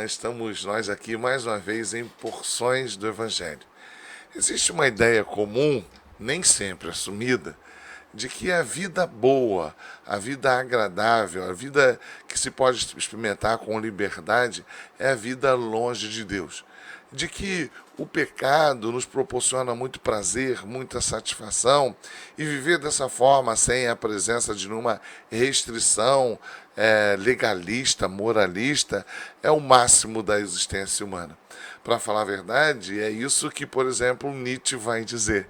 Estamos nós aqui mais uma vez em porções do Evangelho. Existe uma ideia comum, nem sempre assumida, de que a vida boa, a vida agradável, a vida que se pode experimentar com liberdade é a vida longe de Deus. De que o pecado nos proporciona muito prazer, muita satisfação, e viver dessa forma, sem a presença de nenhuma restrição legalista, moralista, é o máximo da existência humana. Para falar a verdade, é isso que, por exemplo, Nietzsche vai dizer,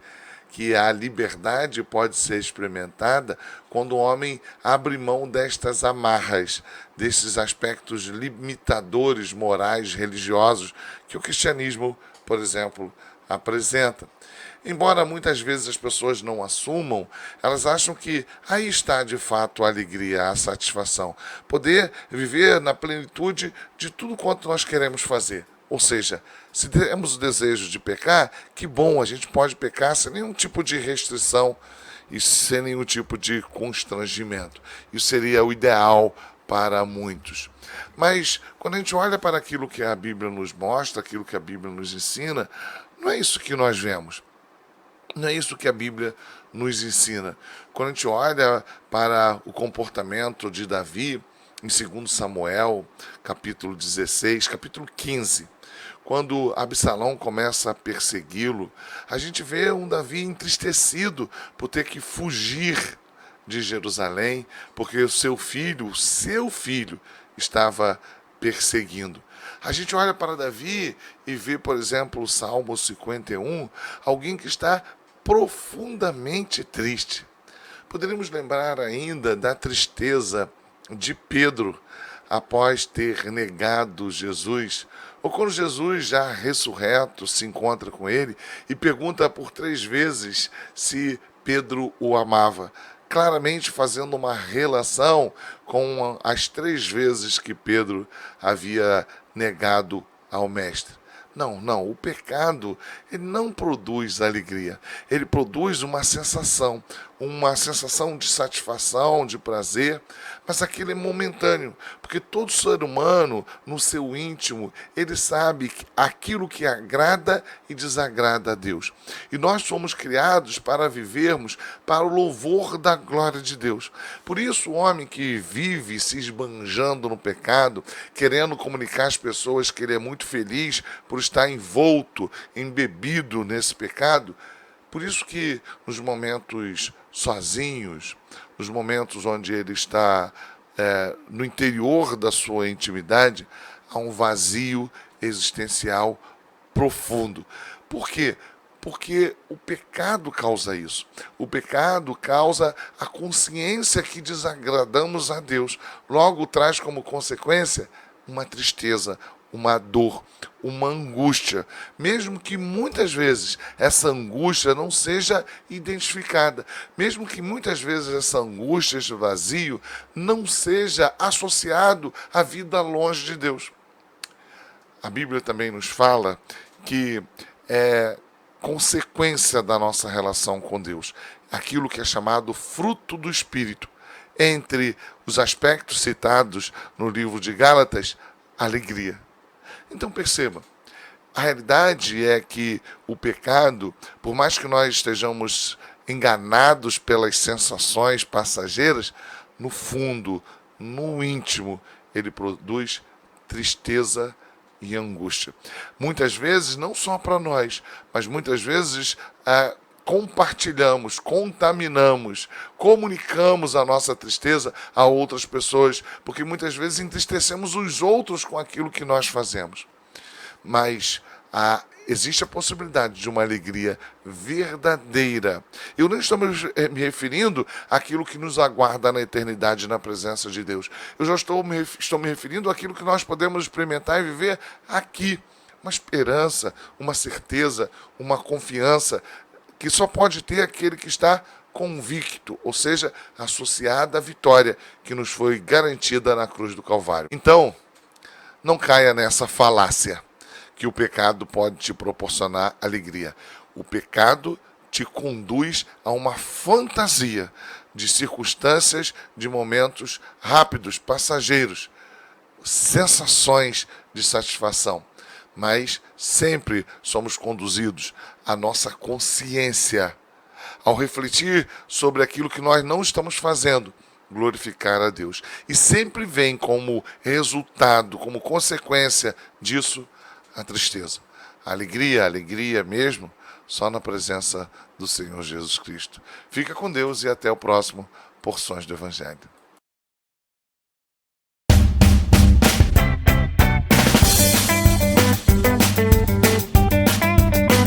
que a liberdade pode ser experimentada quando o homem abre mão destas amarras, desses aspectos limitadores morais, religiosos, que o cristianismo, por exemplo, apresenta. Embora muitas vezes as pessoas não assumam, elas acham que aí está de fato a alegria, a satisfação. Poder viver na plenitude de tudo quanto nós queremos fazer. Ou seja, se temos o desejo de pecar, que bom, a gente pode pecar sem nenhum tipo de restrição e sem nenhum tipo de constrangimento. Isso seria o ideal para muitos. Mas quando a gente olha para aquilo que a Bíblia nos mostra, aquilo que a Bíblia nos ensina, não é isso que nós vemos. Não é isso que a Bíblia nos ensina. Quando a gente olha para o comportamento de Davi, em 2 Samuel, capítulo 16, capítulo 15, quando Absalão começa a persegui-lo, a gente vê um Davi entristecido por ter que fugir de Jerusalém, porque o seu filho, estava perseguindo. A gente olha para Davi e vê, por exemplo, o Salmo 51, alguém que está profundamente triste. Poderíamos lembrar ainda da tristeza de Pedro após ter negado Jesus, ou quando Jesus, já ressurreto, se encontra com ele e pergunta por 3 vezes se Pedro o amava, claramente fazendo uma relação com as 3 vezes que Pedro havia negado ao Mestre. Não, o pecado, ele não produz alegria, ele produz uma sensação de satisfação, de prazer, mas aquilo é momentâneo, porque todo ser humano, no seu íntimo, ele sabe aquilo que agrada e desagrada a Deus. E nós somos criados para vivermos para o louvor da glória de Deus. Por isso, o homem que vive se esbanjando no pecado, querendo comunicar às pessoas que ele é muito feliz por estar envolto, embebido nesse pecado, por isso que nos momentos sozinhos, nos momentos onde ele está no interior da sua intimidade, há um vazio existencial profundo. Por quê? Porque o pecado causa isso. O pecado causa a consciência que desagradamos a Deus. Logo traz como consequência uma tristeza, uma dor, uma angústia, mesmo que muitas vezes essa angústia não seja identificada, mesmo que muitas vezes essa angústia, esse vazio, não seja associado à vida longe de Deus. A Bíblia também nos fala que é consequência da nossa relação com Deus, aquilo que é chamado fruto do Espírito. Entre os aspectos citados no livro de Gálatas, alegria. Então perceba, a realidade é que o pecado, por mais que nós estejamos enganados pelas sensações passageiras, no fundo, no íntimo, ele produz tristeza e angústia. Muitas vezes, não só para nós, mas muitas vezes compartilhamos, contaminamos, comunicamos a nossa tristeza a outras pessoas, porque muitas vezes entristecemos os outros com aquilo que nós fazemos. Mas existe a possibilidade de uma alegria verdadeira. Eu não estou me referindo àquilo que nos aguarda na eternidade na presença de Deus. Eu já estou me referindo àquilo que nós podemos experimentar e viver aqui. Uma esperança, uma certeza, uma confiança que só pode ter aquele que está convicto, ou seja, associado à vitória que nos foi garantida na cruz do Calvário. Então, não caia nessa falácia que o pecado pode te proporcionar alegria. O pecado te conduz a uma fantasia de circunstâncias, de momentos rápidos, passageiros, sensações de satisfação, mas sempre somos conduzidos à nossa consciência, ao refletir sobre aquilo que nós não estamos fazendo, glorificar a Deus. E sempre vem como resultado, como consequência disso, a tristeza. A alegria mesmo, só na presença do Senhor Jesus Cristo. Fica com Deus e até o próximo Porções do Evangelho.